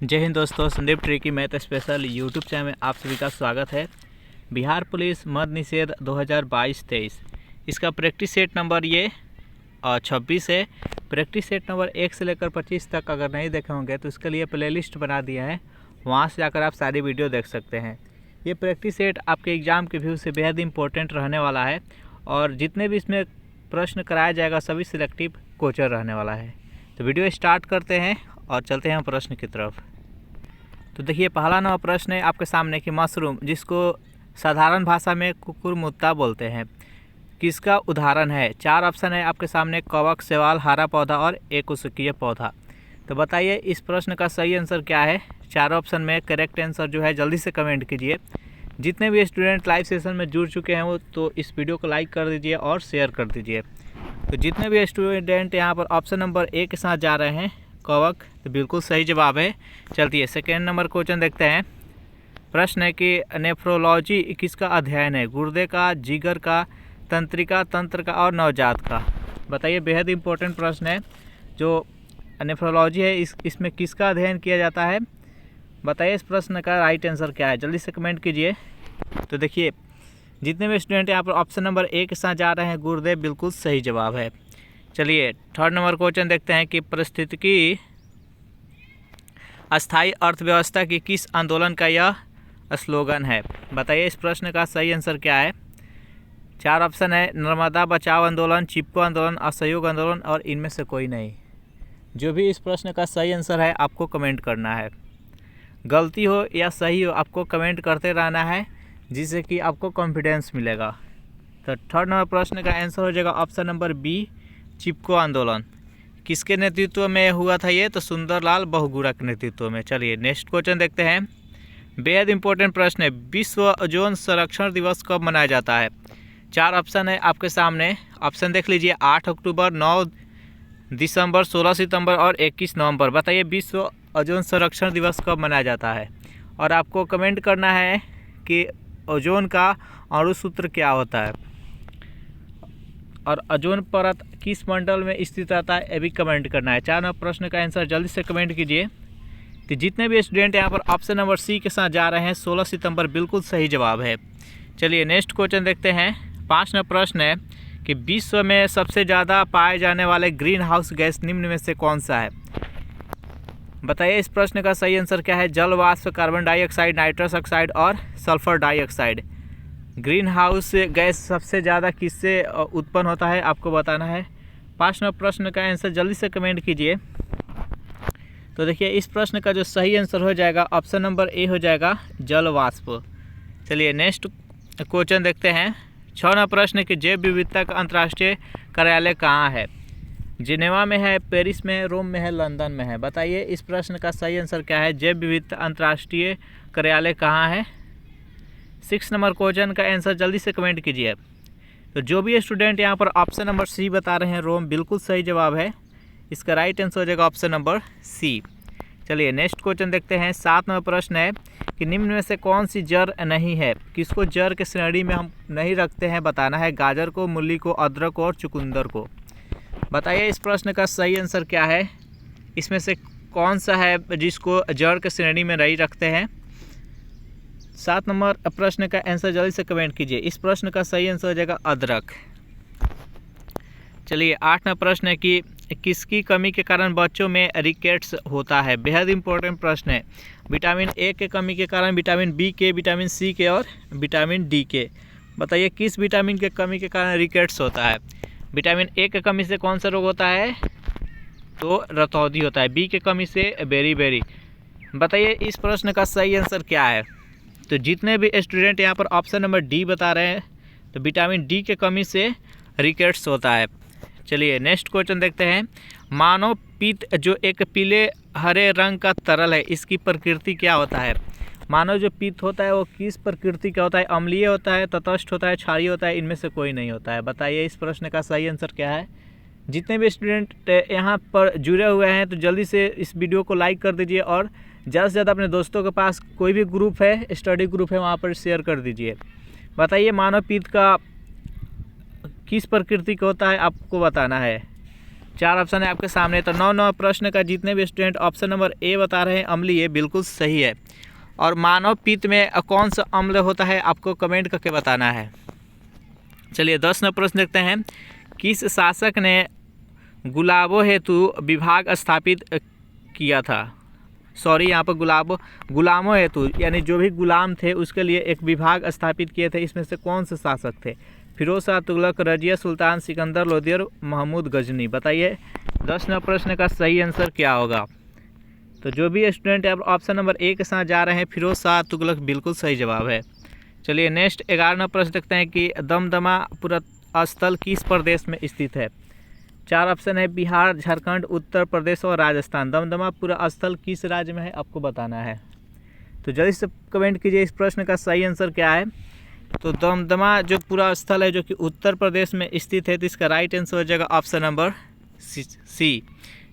जय हिंद दोस्तों, Sandeep tricky math special YouTube channel में आप सभी का स्वागत है। बिहार पुलिस मद निषेध 2022-23 इसका प्रैक्टिस सेट नंबर ये 26 है। प्रैक्टिस सेट नंबर 1 से लेकर 25 तक अगर नहीं देखे होंगे तो इसके लिए प्लेलिस्ट बना दिया है, वहाँ से जाकर आप सारी वीडियो देख सकते हैं। ये प्रैक्टिस सेट आपके एग्ज़ाम के व्यू से बेहद इंपॉर्टेंट रहने वाला है और जितने भी इसमें प्रश्न कराया जाएगा सभी सिलेक्टिव कोचर रहने वाला है। तो वीडियो स्टार्ट करते हैं और चलते हैं प्रश्न की तरफ। तो देखिए, पहला नंबर प्रश्न है आपके सामने कि मशरूम, जिसको साधारण भाषा में कुकुरमुत्ता बोलते हैं, किसका उदाहरण है। 4 ऑप्शन है आपके सामने, कवक, शैवाल, हरा पौधा और एककोशिकीय पौधा। तो बताइए इस प्रश्न का सही आंसर क्या है। 4 ऑप्शन में करेक्ट आंसर जो है जल्दी से कमेंट कीजिए। जितने भी स्टूडेंट लाइव सेशन में जुड़ चुके हैं वो तो इस वीडियो को लाइक कर दीजिए और शेयर कर दीजिए। तो जितने भी स्टूडेंट यहाँ पर ऑप्शन नंबर ए के साथ जा रहे हैं कवक, तो बिल्कुल सही जवाब है। चलती सेकेंड नंबर क्वेश्चन देखते हैं। प्रश्न है कि नेफ्रोलॉजी किसका अध्ययन है। गुर्दे का, जिगर का, तंत्रिका, तंत्र का और नवजात का। बताइए, बेहद इंपॉर्टेंट प्रश्न है। जो नेफ्रोलॉजी है इसमें किसका अध्ययन किया जाता है। बताइए इस प्रश्न का राइट आंसर क्या है, जल्दी से कमेंट कीजिए। तो देखिए, जितने भी स्टूडेंट यहाँ पर ऑप्शन नंबर ए के साथ जा रहे हैं गुर्दे, बिल्कुल सही जवाब है। चलिए थर्ड नंबर क्वेश्चन देखते हैं कि पारिस्थितिकी अस्थायी अर्थव्यवस्था की किस आंदोलन का यह स्लोगन है। बताइए इस प्रश्न का सही आंसर क्या है। 4 ऑप्शन है, नर्मदा बचाओ आंदोलन, चिपको आंदोलन, असहयोग आंदोलन और इनमें से कोई नहीं। जो भी इस प्रश्न का सही आंसर है आपको कमेंट करना है। गलती हो या सही हो आपको कमेंट करते रहना है, जिससे कि आपको कॉन्फिडेंस मिलेगा। तो थर्ड नंबर प्रश्न का आंसर हो जाएगा ऑप्शन नंबर बी, चिपको आंदोलन। किसके नेतृत्व में हुआ था ये, तो सुंदरलाल बहुगुणा के नेतृत्व में। चलिए नेक्स्ट क्वेश्चन देखते हैं। बेहद इंपॉर्टेंट प्रश्न है, विश्व ओजोन संरक्षण दिवस कब मनाया जाता है। 4 ऑप्शन है आपके सामने। ऑप्शन देख लीजिए, 8 अक्टूबर, 9 दिसंबर, 16 सितंबर और 21 नवंबर। बताइए विश्व ओजोन संरक्षण दिवस कब मनाया जाता है। और आपको कमेंट करना है कि ओजोन का अणुसूत्र क्या होता है और ओजोन परत किस मंडल में स्थित रहता है, ये भी कमेंट करना है। 4 नंबर प्रश्न का आंसर जल्दी से कमेंट कीजिए। तो जितने भी स्टूडेंट यहाँ पर ऑप्शन नंबर सी के साथ जा रहे हैं 16 सितंबर, बिल्कुल सही जवाब है। चलिए नेक्स्ट क्वेश्चन देखते हैं। 5 नंबर प्रश्न है कि विश्व में सबसे ज़्यादा पाए जाने वाले ग्रीन हाउस गैस निम्न में से कौन सा है। बताइए इस प्रश्न का सही आंसर क्या है। जल वाष्प, कार्बन डाइऑक्साइड, नाइट्रस ऑक्साइड और sulphur dioxide. Green house gas सबसे ज़्यादा किससे उत्पन्न होता है आपको बताना है। 5 नंबर प्रश्न का आंसर जल्दी से कमेंट कीजिए। तो देखिए इस प्रश्न का जो सही आंसर हो जाएगा ऑप्शन नंबर ए हो जाएगा, जल वाष्प। चलिए नेक्स्ट क्वेश्चन देखते हैं। 6 नंबर प्रश्न कि जैव विविधता का अंतर्राष्ट्रीय कार्यालय कहाँ है। जिनेवा में है, पेरिस में है, रोम में है, लंदन में है। बताइए इस प्रश्न का सही आंसर क्या है। जैव विविधता अंतर्राष्ट्रीय कार्यालय कहाँ है। 6 नंबर क्वेश्चन का आंसर जल्दी से कमेंट कीजिए। तो जो भी स्टूडेंट यहाँ पर ऑप्शन नंबर सी बता रहे हैं, रोम, बिल्कुल सही जवाब है। इसका राइट आंसर हो जाएगा ऑप्शन नंबर सी। चलिए नेक्स्ट क्वेश्चन देखते हैं। 7 नंबर प्रश्न है कि निम्न में से कौन सी जड़ नहीं है। किसको जड़ के श्रेणी में हम नहीं रखते हैं बताना है। गाजर को, मूली को, अदरक को और चुकंदर को। बताइए इस प्रश्न का सही आंसर क्या है। इसमें से कौन सा है जिसको जड़ के श्रेणी में नहीं रखते हैं। 7 नंबर प्रश्न का आंसर जल्दी से कमेंट कीजिए। इस प्रश्न का सही आंसर हो जाएगा अदरक। चलिए 8 नंबर प्रश्न है कि किसकी कमी के कारण बच्चों में रिकेट्स होता है। बेहद इंपॉर्टेंट प्रश्न है। विटामिन ए के कमी के कारण, विटामिन बी के, विटामिन सी के और विटामिन डी के। बताइए किस विटामिन के कमी के कारण रिकेट्स होता है। विटामिन ए के कमी से कौन सा रोग होता है, तो रतौंधी होता है। बी के कमी से बेरी। बताइए इस प्रश्न का सही आंसर क्या है। तो जितने भी स्टूडेंट यहाँ पर ऑप्शन नंबर डी बता रहे हैं, तो विटामिन डी के कमी से रिकेट्स होता है। चलिए नेक्स्ट क्वेश्चन देखते हैं। मानव पित्त जो एक पीले हरे रंग का तरल है, इसकी प्रकृति क्या होता है। मानव जो पित्त होता है वो किस प्रकृति का होता है। अम्लीय होता है, तटस्थ होता है, क्षारीय होता है, इनमें से कोई नहीं होता है। बताइए इस प्रश्न का सही आंसर क्या है। जितने भी स्टूडेंट यहाँ पर जुड़े हुए हैं तो जल्दी से इस वीडियो को लाइक कर दीजिए और ज़्यादा से ज़्यादा अपने दोस्तों के पास कोई भी ग्रुप है, स्टडी ग्रुप है, वहाँ पर शेयर कर दीजिए। बताइए मानव पित्त का किस प्रकृति का होता है आपको बताना है। 4 ऑप्शन है आपके सामने। तो 9 प्रश्न का जितने भी स्टूडेंट ऑप्शन नंबर ए बता रहे हैं अम्लीय, बिल्कुल सही है। और मानव पित्त में कौन सा अम्ल होता है आपको कमेंट करके बताना है। चलिए 10 प्रश्न देखते हैं। किस शासक ने गुलाबों हेतु विभाग स्थापित किया था? सॉरी, यहाँ पर गुलामों हेतु यानी जो भी गुलाम थे उसके लिए एक विभाग स्थापित किए थे। इसमें से कौन से शासक थे? फिरोज शाह तुगलक, रजिया सुल्तान, सिकंदर लोधी और महमूद गजनी। बताइए 10 प्रश्न का सही आंसर क्या होगा? तो जो भी स्टूडेंट ऑप्शन नंबर ए के साथ जा रहे हैं फिरोज शाह तुगलक, बिल्कुल सही जवाब है। चलिए नेक्स्ट 11 प्रश्न देखते हैं कि दमदमा पुरास्थल किस प्रदेश में स्थित है? 4 ऑप्शन है बिहार, झारखंड, उत्तर प्रदेश और राजस्थान। दमदमा पुरास्थल किस राज्य में है आपको बताना है। तो जल्दी से कमेंट कीजिए इस प्रश्न का सही आंसर क्या है। तो दमदमा जो पुरास्थल है जो कि उत्तर प्रदेश में स्थित है, तो इसका राइट आंसर हो जाएगा ऑप्शन नंबर सी।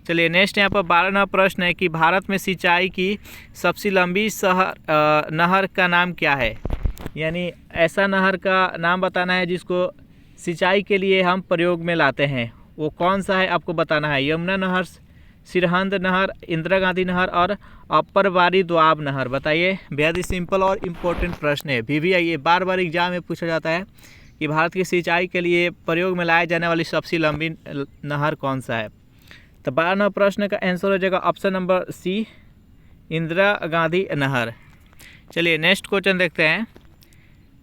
चलिए नेक्स्ट यहाँ पर 12वां प्रश्न है कि भारत में सिंचाई की सबसे लंबी नहर का नाम क्या है? यानी ऐसा नहर का नाम बताना है जिसको सिंचाई के लिए हम प्रयोग में लाते हैं, वो कौन सा है आपको बताना है। यमुना नहर, सिरहिंद नहर, इंदिरा गांधी नहर और अपर बारी दोआब नहर। बताइए, बेहद ही सिंपल और इम्पोर्टेंट प्रश्न है। ये बार एग्जाम में पूछा जाता है कि भारत की सिंचाई के लिए प्रयोग में लाए जाने वाली सबसे लंबी नहर कौन सा है। तो 12वां प्रश्न का आंसर हो जाएगा option number C, Indira Gandhi नहर। चलिए नेक्स्ट क्वेश्चन देखते हैं।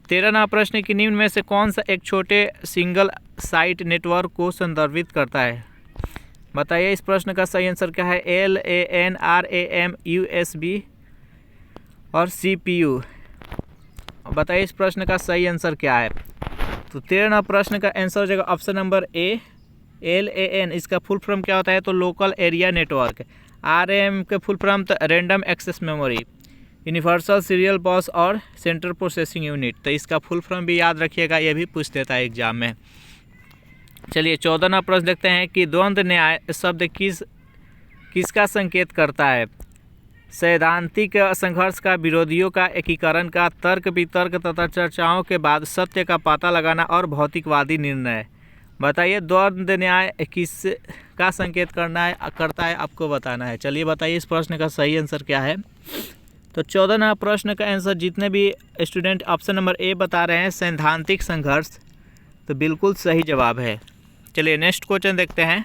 13वां प्रश्न की निम्न में से कौन सा एक छोटे सिंगल साइट नेटवर्क को संदर्भित करता है? बताइए इस प्रश्न का सही आंसर क्या है। LAN, RAM, USB और CPU। बताइए इस प्रश्न का सही आंसर क्या है। तो 13वां प्रश्न का आंसर हो जाएगा ऑप्शन नंबर ए, LAN। इसका फुल फॉर्म क्या होता है? तो लोकल एरिया नेटवर्क। RM के फुल फॉर्म तो random access memory, universal serial bus और सेंट्रल प्रोसेसिंग यूनिट। तो इसका फुल फॉर्म भी याद रखिएगा, ये भी पूछ देता है एग्जाम में। चलिए 14वां प्रश्न देखते हैं कि द्वंद्व न्याय शब्द किसका संकेत करता है? सैद्धांतिक संघर्ष का, विरोधियों का एकीकरण का, तर्क वितर्क तथा चर्चाओं के बाद सत्य का पता लगाना और भौतिकवादी निर्णय। बताइए द्वंद्व न्याय किसका संकेत करता है आपको बताना है। चलिए बताइए इस प्रश्न का सही आंसर क्या है। तो 14वां प्रश्न का आंसर जितने भी स्टूडेंट ऑप्शन नंबर ए बता रहे हैं सैद्धांतिक संघर्ष, तो बिल्कुल सही जवाब है। चलिए नेक्स्ट क्वेश्चन देखते हैं।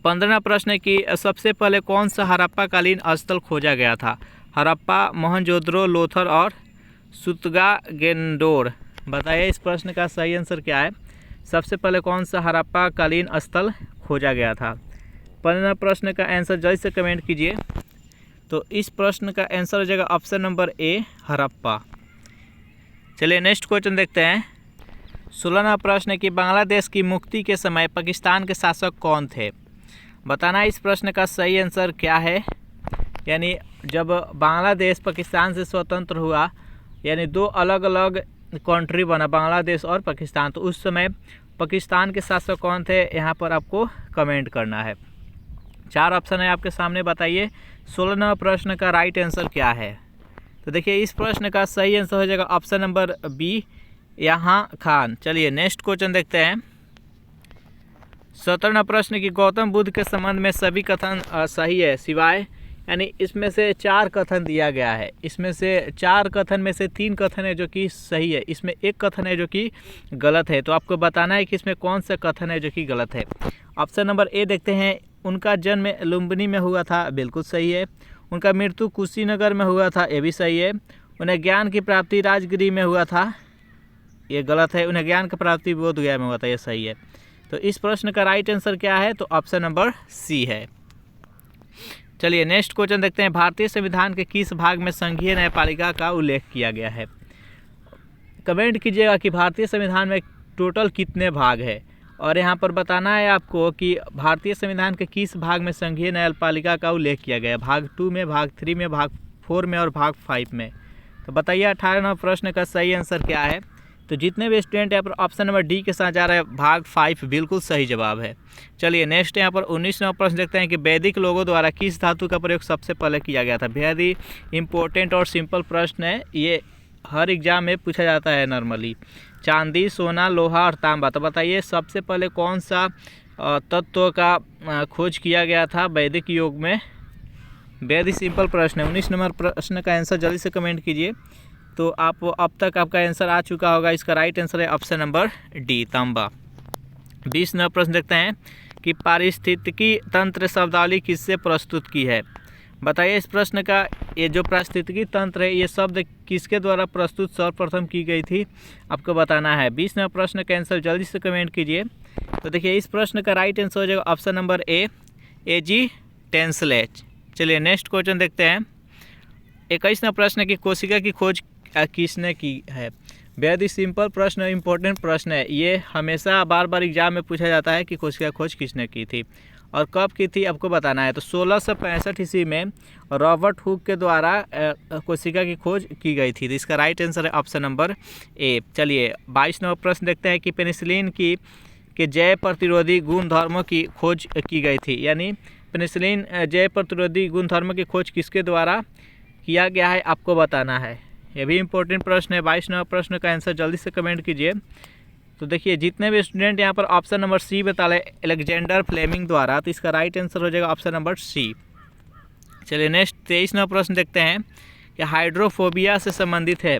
15वां प्रश्न की सबसे पहले कौन सा हड़प्पा कालीन स्थल खोजा गया था? हड़प्पा, मोहनजोदड़ो, लोथल और सुतगागेंडोर। बताइए इस प्रश्न का सही आंसर क्या है। सबसे पहले कौन सा हड़प्पा कालीन स्थल खोजा गया था? 15वां प्रश्न का आंसर जल्दी से कमेंट कीजिए। तो इस प्रश्न का आंसर हो जाएगा ऑप्शन नंबर ए, हड़प्पा। चलिए नेक्स्ट क्वेश्चन देखते हैं। 16वां प्रश्न कि बांग्लादेश की मुक्ति के समय पाकिस्तान के शासक कौन थे? बताना इस प्रश्न का सही आंसर क्या है। यानी जब बांग्लादेश पाकिस्तान से स्वतंत्र हुआ, यानी दो अलग अलग कंट्री बना बांग्लादेश और पाकिस्तान, तो उस समय पाकिस्तान के शासक कौन थे यहाँ पर आपको कमेंट करना है। 4 ऑप्शन है आपके सामने, बताइए 16वां प्रश्न का राइट आंसर क्या है। तो देखिए इस प्रश्न का सही आंसर हो जाएगा ऑप्शन नंबर बी, यहाँ खान। चलिए नेक्स्ट क्वेश्चन देखते हैं। 17वां प्रश्न की गौतम बुद्ध के संबंध में सभी कथन सही है सिवाय, यानी इसमें से 4 कथन दिया गया है। इसमें से 4 कथन में से 3 कथन है जो कि सही है, इसमें 1 कथन है जो कि गलत है। तो आपको बताना है कि इसमें कौन सा कथन है जो कि गलत है। ऑप्शन नंबर ए देखते हैं। उनका जन्म लुम्बिनी में हुआ था, बिल्कुल सही है। उनका मृत्यु कुशीनगर में हुआ था, ये भी सही है। उन्हें ज्ञान की प्राप्ति राजगिरी में हुआ था, ये गलत है। उन्हें ज्ञान की प्राप्ति बोधगया में हुआ था, ये सही है। तो इस प्रश्न का राइट आंसर क्या है? तो ऑप्शन नंबर सी है। चलिए नेक्स्ट क्वेश्चन देखते हैं। भारतीय संविधान के किस भाग में संघीय न्यायपालिका का उल्लेख किया गया है? कमेंट कीजिएगा कि भारतीय संविधान में टोटल कितने भाग है, और यहाँ पर बताना है आपको कि भारतीय संविधान के किस भाग में संघीय न्यायपालिका का उल्लेख किया गया है। भाग 2 में, भाग 3 में, भाग 4 में और भाग 5 में। तो बताइए 18वां प्रश्न का सही आंसर क्या है। तो जितने भी स्टूडेंट यहाँ पर ऑप्शन नंबर डी के साथ जा रहे हैं भाग 5 बिल्कुल सही जवाब है। चलिए नेक्स्ट यहाँ पर 19वां प्रश्न देखते हैं कि वैदिक लोगों द्वारा किस धातु का प्रयोग सबसे पहले किया गया था। बेहद ही इंपॉर्टेंट और सिंपल प्रश्न है, ये हर एग्जाम में पूछा जाता है नॉर्मली। चांदी, सोना, लोहा और तांबा। तो बताइए सबसे पहले कौन सा तत्व का खोज किया गया था वैदिक युग में। वेरी सिंपल प्रश्न है। 19 नंबर प्रश्न का आंसर जल्दी से कमेंट कीजिए। तो आप अब तक आपका आंसर आ चुका होगा। इसका राइट आंसर है ऑप्शन नंबर डी, तांबा। 20 नंबर प्रश्न देखते हैं कि पारिस्थितिकी तंत्र शब्दावली किससे प्रस्तुत की है। बताइए इस प्रश्न का ये जो पारिस्थितिकी तंत्र है ये शब्द किसके द्वारा प्रस्तुत सर्वप्रथम की गई थी, आपको बताना है। 20 नंबर प्रश्न का आंसर जल्दी से कमेंट कीजिए। तो देखिए इस प्रश्न का राइट आंसर हो जाएगा ऑप्शन नंबर ए, एजी टेंसलेट। चलिए नेक्स्ट क्वेश्चन देखते हैं। 21 नंबर प्रश्न की कोशिका की खोज किसने की है। बेहद ही सिंपल प्रश्न, इंपॉर्टेंट प्रश्न है। ये हमेशा बार बार एग्जाम में पूछा जाता है कि कोशिका खोज किसने की थी और कब की थी, आपको बताना है। तो 1665 ईस्वी में रॉबर्ट हुक के द्वारा कोशिका की खोज की गई थी। तो इसका राइट आंसर है ऑप्शन नंबर ए। चलिए 22 नंबर प्रश्न देखते हैं कि पेनिसिलिन के जैव प्रतिरोधी गुण धर्मों की खोज की गई थी। यानी पेनिसिलिन जैव प्रतिरोधी गुण धर्मों की खोज किसके द्वारा किया गया है, आपको बताना है। ये भी इंपॉर्टेंट प्रश्न है। 22 नंबर प्रश्न का आंसर जल्दी से कमेंट कीजिए। तो देखिए जितने भी स्टूडेंट यहाँ पर ऑप्शन नंबर सी बता रहे अलेक्जेंडर फ्लेमिंग द्वारा, तो इसका राइट आंसर हो जाएगा ऑप्शन नंबर सी। चलिए नेक्स्ट 23 नंबर प्रश्न देखते हैं कि हाइड्रोफोबिया से संबंधित है।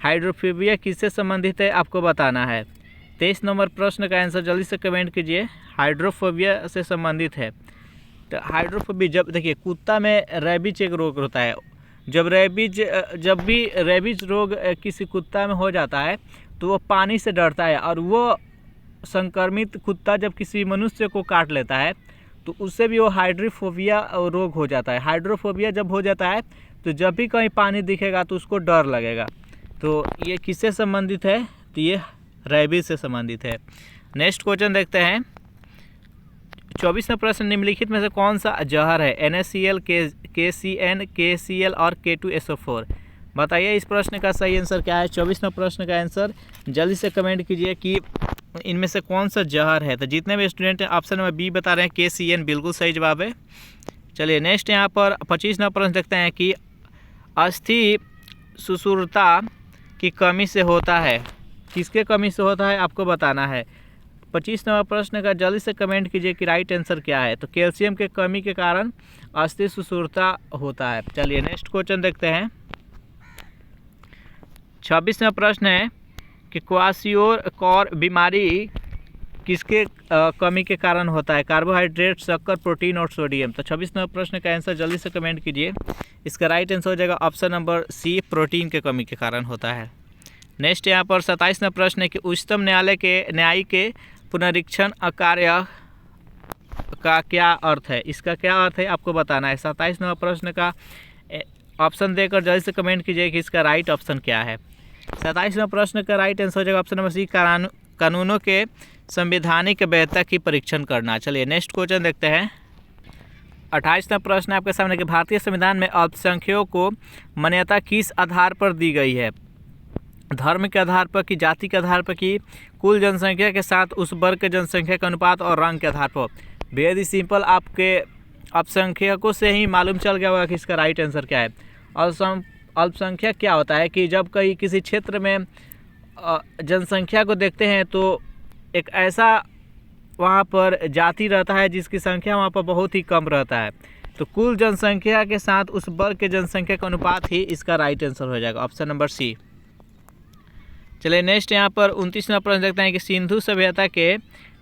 हाइड्रोफोबिया किससे संबंधित है, आपको बताना है। 23 नंबर प्रश्न का आंसर जल्दी से कमेंट कीजिए। हाइड्रोफोबिया से संबंधित है। तो हाइड्रोफोबिया, जब देखिए कुत्ता में रेबीज एक रोग होता है। जब भी रेबीज रोग किसी कुत्ता में हो जाता है तो वो पानी से डरता है, और वो संक्रमित कुत्ता जब किसी मनुष्य को काट लेता है तो उससे भी वो हाइड्रोफोबिया रोग हो जाता है। हाइड्रोफोबिया जब हो जाता है तो जब भी कहीं पानी दिखेगा तो उसको डर लगेगा। तो ये किससे संबंधित है, तो ये रेबीज से संबंधित है। नेक्स्ट क्वेश्चन देखते हैं। 24वां प्रश्न, निम्नलिखित में से कौन सा जहर है। NaCl, KCN, KCl और K2SO4। बताइए इस प्रश्न का सही आंसर क्या है। 24वां प्रश्न का आंसर जल्दी से कमेंट कीजिए कि इनमें से कौन सा जहर है। तो जितने भी स्टूडेंट ऑप्शन नंबर बी बता रहे हैं KCN बिल्कुल सही जवाब है। चलिए नेक्स्ट यहाँ पर 25वां प्रश्न देखते हैं कि अस्थि सुसूरता की कमी से होता है। किसके कमी से होता है, आपको बताना है। 25 नंबर प्रश्न का जल्दी से कमेंट कीजिए कि राइट आंसर क्या है। तो कैल्शियम के कमी के कारण अस्थि सुसूरता होता है। चलिए नेक्स्ट क्वेश्चन देखते हैं। 26वां प्रश्न है कि क्वाशियोर बीमारी किसके कमी के कारण होता है। कार्बोहाइड्रेट, शक्कर, प्रोटीन और सोडियम। तो 26 नंबर प्रश्न का आंसर जल्दी से कमेंट कीजिए। इसका राइट आंसर हो जाएगा ऑप्शन नंबर सी, प्रोटीन के कमी के कारण होता है। नेक्स्ट यहाँ पर 27वां प्रश्न है कि उच्चतम न्यायालय के न्यायिक के पुनरीक्षण कार्य का क्या अर्थ है। इसका क्या अर्थ है, आपको बताना है। 27 नंबर प्रश्न का ऑप्शन देकर जल्दी से कमेंट कीजिए कि इसका राइट ऑप्शन क्या है। 27वां प्रश्न का राइट आंसर हो जाएगा ऑप्शन नंबर सी, कानूनों के संवैधानिक वैधता की परीक्षण करना। चलिए नेक्स्ट क्वेश्चन देखते हैं। 28वां प्रश्न आपके सामने कि भारतीय संविधान में अल्पसंख्यकों को मान्यता किस आधार पर दी गई है। धर्म के आधार पर, कि जाति के आधार पर, कि कुल जनसंख्या के साथ उस वर्ग के जनसंख्या के अनुपात और रंग के आधार पर। बेहद ही सिंपल, आपके अल्पसंख्यकों से ही मालूम चल गया होगा कि इसका राइट आंसर क्या है। अल्पसंख्यक क्या होता है कि जब कहीं किसी क्षेत्र में जनसंख्या को देखते हैं तो एक ऐसा वहाँ पर जाति रहता है जिसकी संख्या वहाँ पर बहुत ही कम रहता है। तो कुल जनसंख्या के साथ उस वर्ग के जनसंख्या का अनुपात ही इसका राइट आंसर हो जाएगा, ऑप्शन नंबर सी। चलिए नेक्स्ट यहाँ पर 29वां प्रश्न देखते हैं कि सिंधु सभ्यता के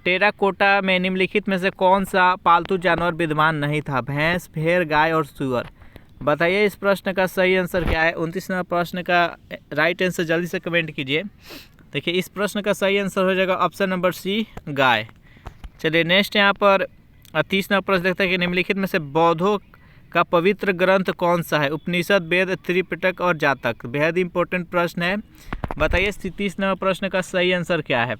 टेराकोटा में निम्नलिखित में से कौन सा पालतू जानवर विद्यमान नहीं था। भैंस, भेड़, गाय और सूअर। बताइए इस प्रश्न का सही आंसर क्या है। 29वां प्रश्न का राइट आंसर जल्दी से कमेंट कीजिए। देखिए इस प्रश्न का सही आंसर हो जाएगा ऑप्शन नंबर सी, गाय। चलिए नेक्स्ट यहाँ पर 30वां प्रश्न देखते हैं कि निम्नलिखित में से बौद्धों का पवित्र ग्रंथ कौन सा है। उपनिषद, वेद, त्रिपिटक और जातक। बेहद इंपॉर्टेंट प्रश्न है। बताइए 30वां प्रश्न का सही आंसर क्या है।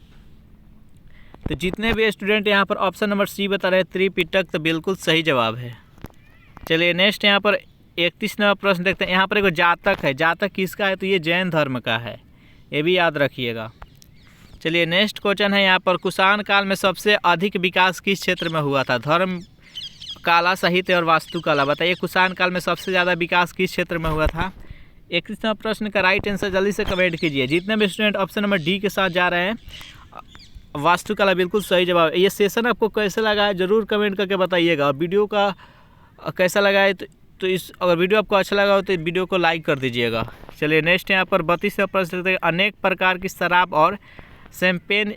तो जितने भी स्टूडेंट यहाँ पर ऑप्शन नंबर सी बता रहे हैं त्रिपिटक, तो बिल्कुल सही जवाब है। चलिए नेक्स्ट यहाँ पर 31वां प्रश्न देखते हैं। यहाँ पर एक जातक है। जातक किसका है, तो ये जैन धर्म का है, ये भी याद रखिएगा। चलिए नेक्स्ट क्वेश्चन है यहाँ पर कुषाण काल में सबसे अधिक विकास किस क्षेत्र में हुआ था। धर्म, कला, साहित्य और वास्तुकला। बताइए कुषाण काल में सबसे ज़्यादा विकास किस क्षेत्र में हुआ था। 21वां प्रश्न का राइट आंसर जल्दी से कमेंट कीजिए। जितने भी स्टूडेंट ऑप्शन नंबर डी के साथ जा रहे हैं, वास्तुकला बिल्कुल सही जवाब। ये सेशन आपको कैसा लगा है ज़रूर कमेंट करके बताइएगा। वीडियो का कैसा लगा है तो इस अगर वीडियो आपको अच्छा लगा हो तो वीडियो को लाइक कर दीजिएगा। चलिए नेक्स्ट यहाँ पर 32वां प्रश्न देखते हैं। अनेक प्रकार की शराब और शैंपेन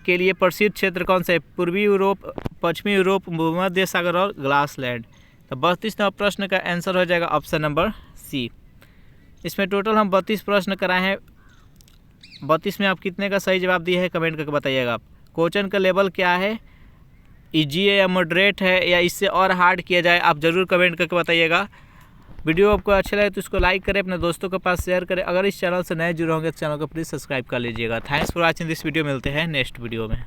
के लिए प्रसिद्ध क्षेत्र कौन सा है? पूर्वी यूरोप, पश्चिमी यूरोप, भूमध्य सागर और ग्लासलैंड। तो 32वां प्रश्न का आंसर हो जाएगा ऑप्शन नंबर सी। इसमें टोटल हम 32 प्रश्न कराए हैं। 32 में आप कितने का सही जवाब दिए हैं कमेंट करके बताइएगा। आप क्वेश्चन का लेवल क्या है, इजी है या मॉडरेट है या इससे और हार्ड किया जाए, आप ज़रूर कमेंट करके बताइएगा। वीडियो आपको अच्छा लगे तो इसको लाइक करें, अपने दोस्तों के पास शेयर करें। अगर इस चैनल से नए जुड़े होंगे तो चैनल को प्लीज़ सब्सक्राइब कर लीजिएगा। Thanks for watching this video. मिलते हैं नेक्स्ट वीडियो में।